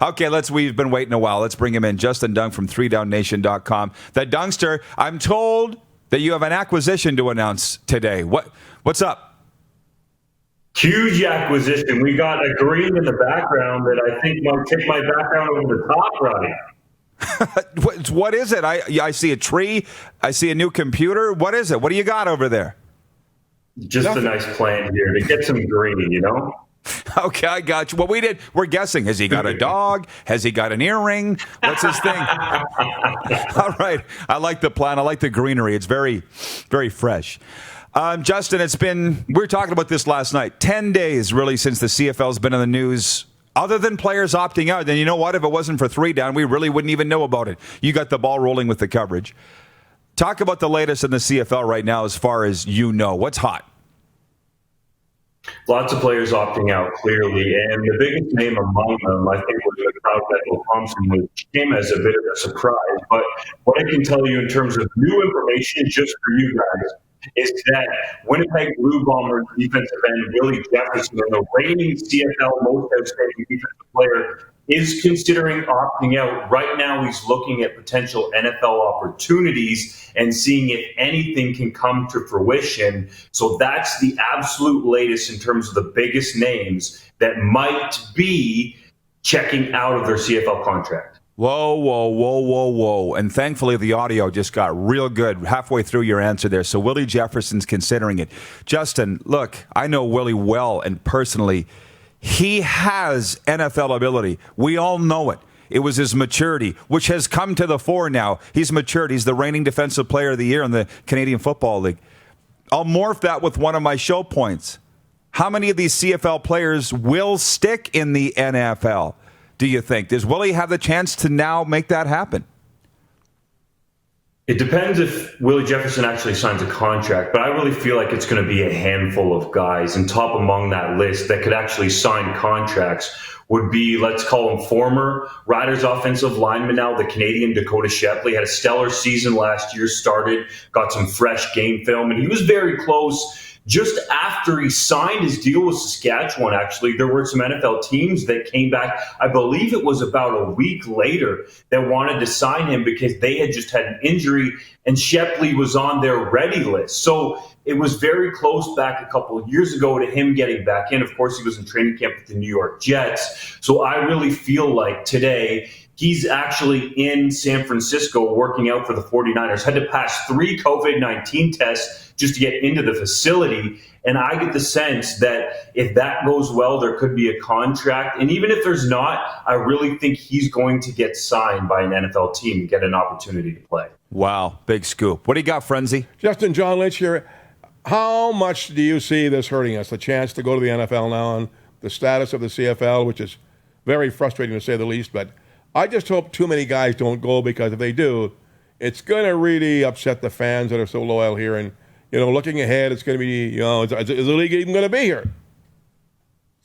Okay, we've been waiting a while. Let's bring him in. Justin Dunk from 3DownNation.com. The Dunkster, I'm told that you have an acquisition to announce today. What's up? Huge acquisition. We got a green in the background that I think might take my background over the top running. What is it? I see a tree. I see a new computer. What is it? What do you got over there? Just a nice plant here to get some green, you know? Okay, I got you. Well, we're guessing. Has he got a dog? Has he got an earring? What's his thing? All right. I like the plant. I like the greenery. It's very, very fresh. Justin, we were talking about this last night. 10 days, really, since the CFL's been in the news, other than players opting out. And you know what? If it wasn't for 3Down, we really wouldn't even know about it. You got the ball rolling with the coverage. Talk about the latest in the CFL right now as far as you know. What's hot? Lots of players opting out, clearly. And the biggest name among them, I think, was Kyle Thompson, which came as a bit of a surprise. But what I can tell you in terms of new information, just for you guys, is that Winnipeg Blue Bombers defensive end Willie Jefferson, the reigning CFL most outstanding defensive player, is considering opting out. Right now, he's looking at potential NFL opportunities and seeing if anything can come to fruition. So that's the absolute latest in terms of the biggest names that might be checking out of their CFL contract. Whoa. And thankfully, the audio just got real good halfway through your answer there. So Willie Jefferson's considering it. Justin, look, I know Willie well and personally. He has NFL ability. We all know it. It was his maturity, which has come to the fore now. He's matured. He's the reigning defensive player of the year in the Canadian Football League. I'll morph that with one of my show points. How many of these CFL players will stick in the NFL, do you think? Does Willie have the chance to now make that happen? It depends if Willie Jefferson actually signs a contract, but I really feel like it's going to be a handful of guys. And top among that list that could actually sign contracts would be, let's call him former Riders offensive lineman now, the Canadian Dakota Shepley. Had a stellar season last year, got some fresh game film, and he was very close. Just after he signed his deal with Saskatchewan, actually, there were some NFL teams that came back. I believe it was about a week later that wanted to sign him because they had just had an injury and Shepley was on their ready list. So it was very close back a couple of years ago to him getting back in. Of course, he was in training camp with the New York Jets. So I really feel like today he's actually in San Francisco working out for the 49ers. Had to pass 3 COVID-19 tests just to get into the facility. And I get the sense that if that goes well, there could be a contract. And even if there's not, I really think he's going to get signed by an NFL team and get an opportunity to play. Wow, big scoop. What do you got, Frenzy? Justin, John Lynch here. How much do you see this hurting us, the chance to go to the NFL now and the status of the CFL, which is very frustrating to say the least, but I just hope too many guys don't go, because if they do, it's going to really upset the fans that are so loyal here. And, looking ahead, it's going to be, is the league even going to be here?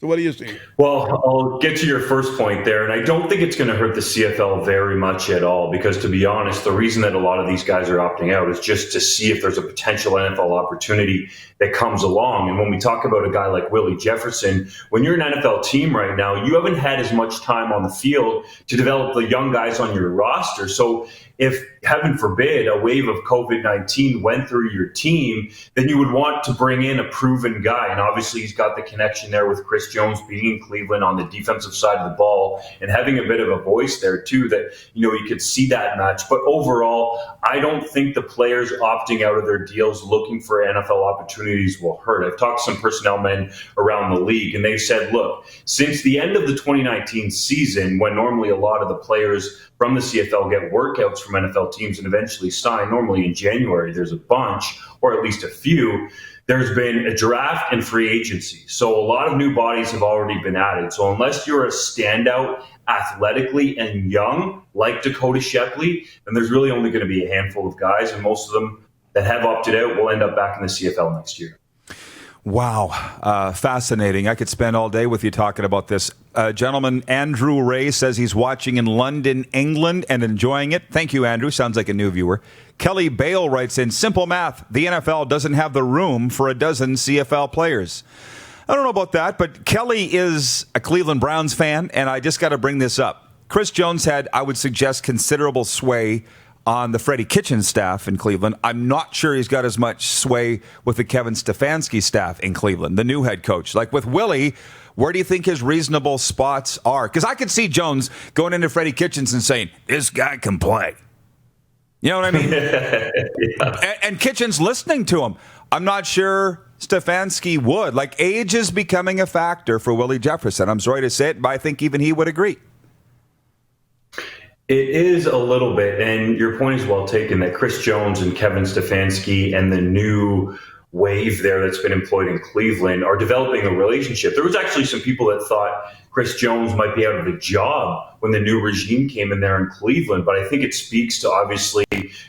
So what do you see? Well, I'll get to your first point there, and I don't think it's going to hurt the CFL very much at all, because to be honest, the reason that a lot of these guys are opting out is just to see if there's a potential NFL opportunity that comes along. And when we talk about a guy like Willie Jefferson, when you're an NFL team right now, you haven't had as much time on the field to develop the young guys on your roster. So if, heaven forbid, a wave of COVID-19 went through your team, then you would want to bring in a proven guy. And obviously he's got the connection there with Chris Jones being in Cleveland on the defensive side of the ball and having a bit of a voice there too, that, you could see that match. But overall, I don't think the players opting out of their deals looking for NFL opportunities will hurt. I've talked to some personnel men around the league, and they've said, look, since the end of the 2019 season, when normally a lot of the players from the CFL get workouts from NFL teams and eventually sign, normally in January, there's a bunch, or at least a few, there's been a draft and free agency. So a lot of new bodies have already been added. So unless you're a standout athletically and young, like Dakota Shepley, then there's really only going to be a handful of guys, and most of them that have opted out will end up back in the CFL next year. Wow. Fascinating. I could spend all day with you talking about this. Gentleman Andrew Ray says he's watching in London, England, and enjoying it. Thank you, Andrew. Sounds like a new viewer. Kelly Bale writes in, simple math, the NFL doesn't have the room for a dozen CFL players. I don't know about that, but Kelly is a Cleveland Browns fan, and I just got to bring this up. Chris Jones had, I would suggest, considerable sway on the Freddie Kitchens staff in Cleveland. I'm not sure he's got as much sway with the Kevin Stefanski staff in Cleveland, the new head coach. Like with Willie, where do you think his reasonable spots are? Because I could see Jones going into Freddie Kitchens and saying, this guy can play. You know what I mean? Yeah. And Kitchens listening to him. I'm not sure Stefanski would. Like, age is becoming a factor for Willie Jefferson. I'm sorry to say it, but I think even he would agree. It is a little bit, and your point is well taken that Chris Jones and Kevin Stefanski and the new wave there that's been employed in Cleveland are developing a relationship. There was actually some people that thought Chris Jones might be out of a job when the new regime came in there in Cleveland, but I think it speaks to obviously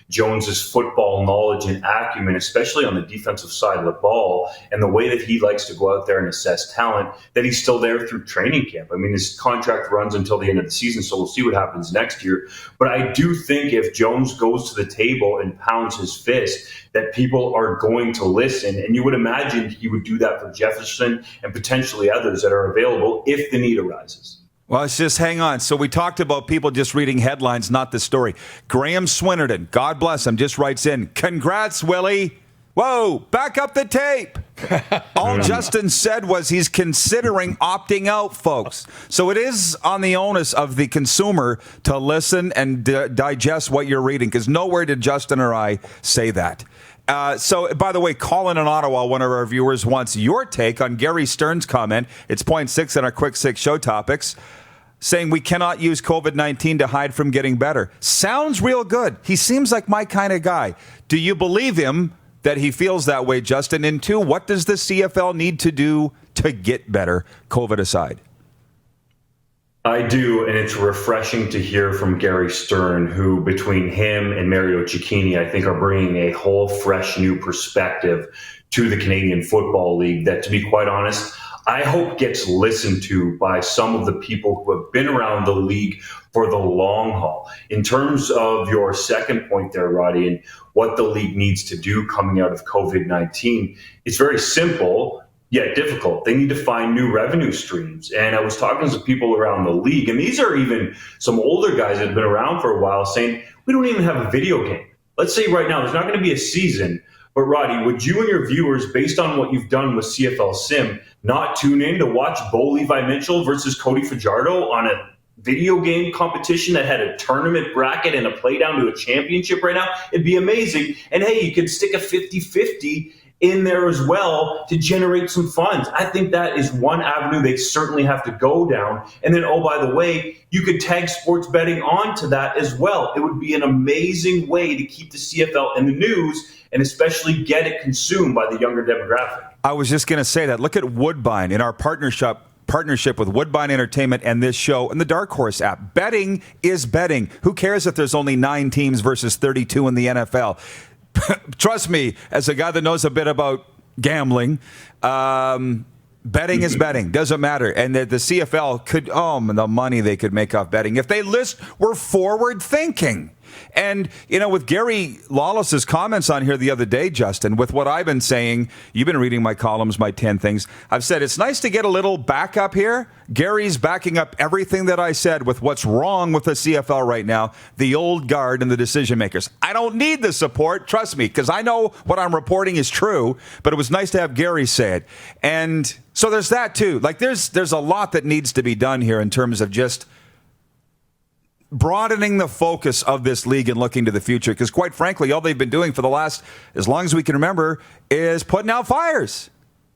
Jones's football knowledge and acumen, especially on the defensive side of the ball, and the way that he likes to go out there and assess talent, that he's still there through training camp. I mean, his contract runs until the end of the season, so we'll see what happens next year. But I do think if Jones goes to the table and pounds his fist, that people are going to listen. And you would imagine he would do that for Jefferson and potentially others that are available if the need arises. Well, let's just hang on. So we talked about people just reading headlines, not the story. Graham Swinnerton, God bless him, just writes in, congrats, Willie. Whoa, back up the tape. All Justin said was he's considering opting out, folks. So it is on the onus of the consumer to listen and digest what you're reading, because nowhere did Justin or I say that. So, by the way, Colin in Ottawa, one of our viewers, wants your take on Gary Stern's comment. It's point 6 in our quick 6 show topics, saying we cannot use COVID-19 to hide from getting better. Sounds real good. He seems like my kind of guy. Do you believe him that he feels that way, Justin? And 2, what does the CFL need to do to get better, COVID aside? I do, and it's refreshing to hear from Gary Stern, who between him and Mario Cecchini, I think are bringing a whole fresh new perspective to the Canadian Football League that, to be quite honest, I hope gets listened to by some of the people who have been around the league for the long haul. In terms of your second point there, Roddy, and what the league needs to do coming out of COVID-19, it's very simple, yet difficult. They need to find new revenue streams. And I was talking to people around the league, and these are even some older guys that have been around for a while saying, we don't even have a video game. Let's say right now, there's not going to be a season, but Roddy, would you and your viewers, based on what you've done with CFL Sim, not tune in to watch Bo Levi Mitchell versus Cody Fajardo on a video game competition that had a tournament bracket and a play down to a championship right now? It'd be amazing. And hey, you could stick a 50-50 in there as well to generate some funds. I think that is one avenue they certainly have to go down. And then, oh, by the way, you could tag sports betting onto that as well. It would be an amazing way to keep the CFL in the news and especially get it consumed by the younger demographic. I was just going to say that. Look at Woodbine in our partnership with Woodbine Entertainment and this show and the Dark Horse app. Betting is betting. Who cares if there's only 9 teams versus 32 in the NFL? Trust me, as a guy that knows a bit about gambling, betting is betting. Doesn't matter. And the CFL could, the money they could make off betting if they were forward thinking. And, with Gary Lawless's comments on here the other day, Justin, with what I've been saying, you've been reading my columns, my 10 things. I've said it's nice to get a little backup here. Gary's backing up everything that I said with what's wrong with the CFL right now, the old guard and the decision makers. I don't need the support, trust me, because I know what I'm reporting is true, but it was nice to have Gary say it. And so there's that too. Like there's a lot that needs to be done here in terms of just broadening the focus of this league and looking to the future, because quite frankly, all they've been doing for the last, as long as we can remember, is putting out fires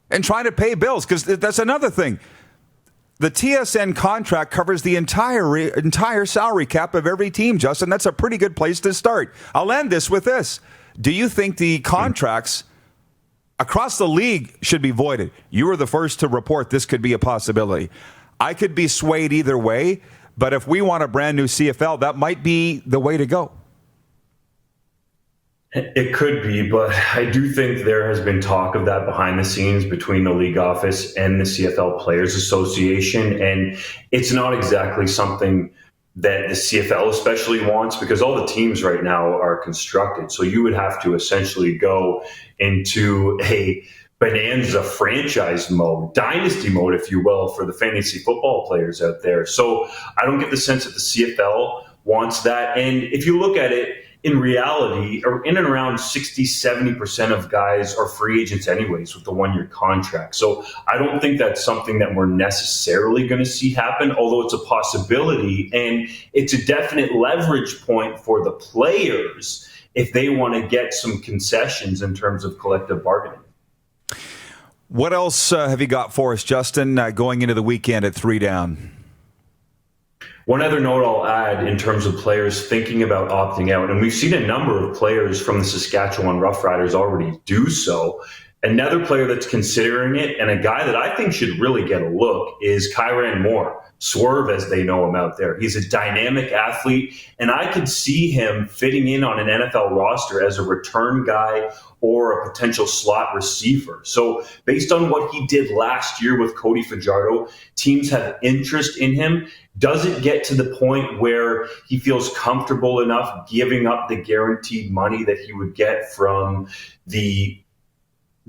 and trying to pay bills, because that's another thing. The TSN contract covers the entire salary cap of every team, Justin. That's a pretty good place to start. I'll end this with this. Do you think the contracts across the league should be voided? You were the first to report this could be a possibility. I could be swayed either way, but if we want a brand new CFL, that might be the way to go. It could be, but I do think there has been talk of that behind the scenes between the league office and the CFL Players Association. And it's not exactly something that the CFL especially wants, because all the teams right now are constructed. So you would have to essentially go into a bonanza franchise mode, dynasty mode, if you will, for the fantasy football players out there. So I don't get the sense that the CFL wants that. And if you look at it, in reality, or in and around 60-70% of guys are free agents anyways with the one-year contract. So I don't think that's something that we're necessarily going to see happen, although it's a possibility. And it's a definite leverage point for the players if they want to get some concessions in terms of collective bargaining. What else have you got for us, Justin, going into the weekend at 3Down? One other note I'll add in terms of players thinking about opting out, and we've seen a number of players from the Saskatchewan Roughriders already do so. Another player that's considering it, and a guy that I think should really get a look, is Kyran Moore. Swerve, as they know him out there. He's a dynamic athlete, and I could see him fitting in on an NFL roster as a return guy or a potential slot receiver. So based on what he did last year with Cody Fajardo, teams have interest in him. Does it get to the point where he feels comfortable enough giving up the guaranteed money that he would get from the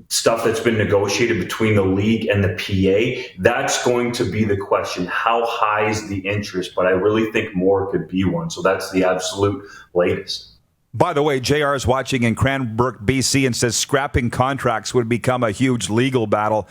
stuff that's been negotiated between the league and the PA? That's going to be the question. How high is the interest? But I really think more could be one. So that's the absolute latest. By the way, JR is watching in Cranbrook, BC, and says scrapping contracts would become a huge legal battle.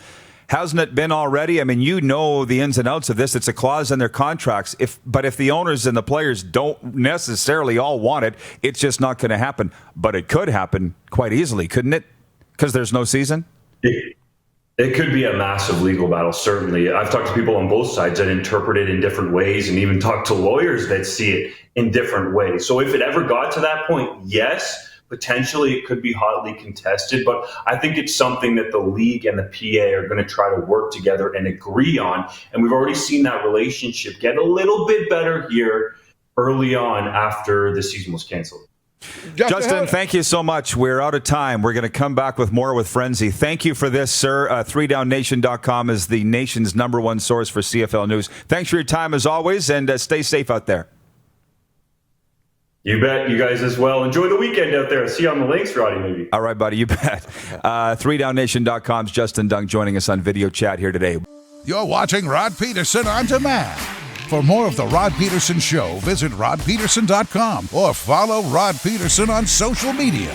Hasn't it been already? I mean, you know the ins and outs of this. It's a clause in their contracts. But if the owners and the players don't necessarily all want it, it's just not going to happen. But it could happen quite easily, couldn't it? Because there's no season? It could be a massive legal battle, certainly. I've talked to people on both sides that interpret it in different ways, and even talked to lawyers that see it in different ways. So if it ever got to that point, yes, potentially it could be hotly contested. But I think it's something that the league and the PA are going to try to work together and agree on. And we've already seen that relationship get a little bit better here early on after the season was canceled. Justin, thank you so much. We're out of time. We're going to come back with more with Frenzy. Thank you for this, sir. 3DownNation.com is the nation's #1 source for CFL news. Thanks for your time as always, and stay safe out there. You bet. You guys as well. Enjoy the weekend out there. See you on the links, Roddy, maybe. All right, buddy. You bet. 3DownNation.com's Justin Dunk joining us on video chat here today. You're watching Rod Peterson On Demand. For more of The Rod Peterson Show, visit rodpeterson.com or follow Rod Peterson on social media.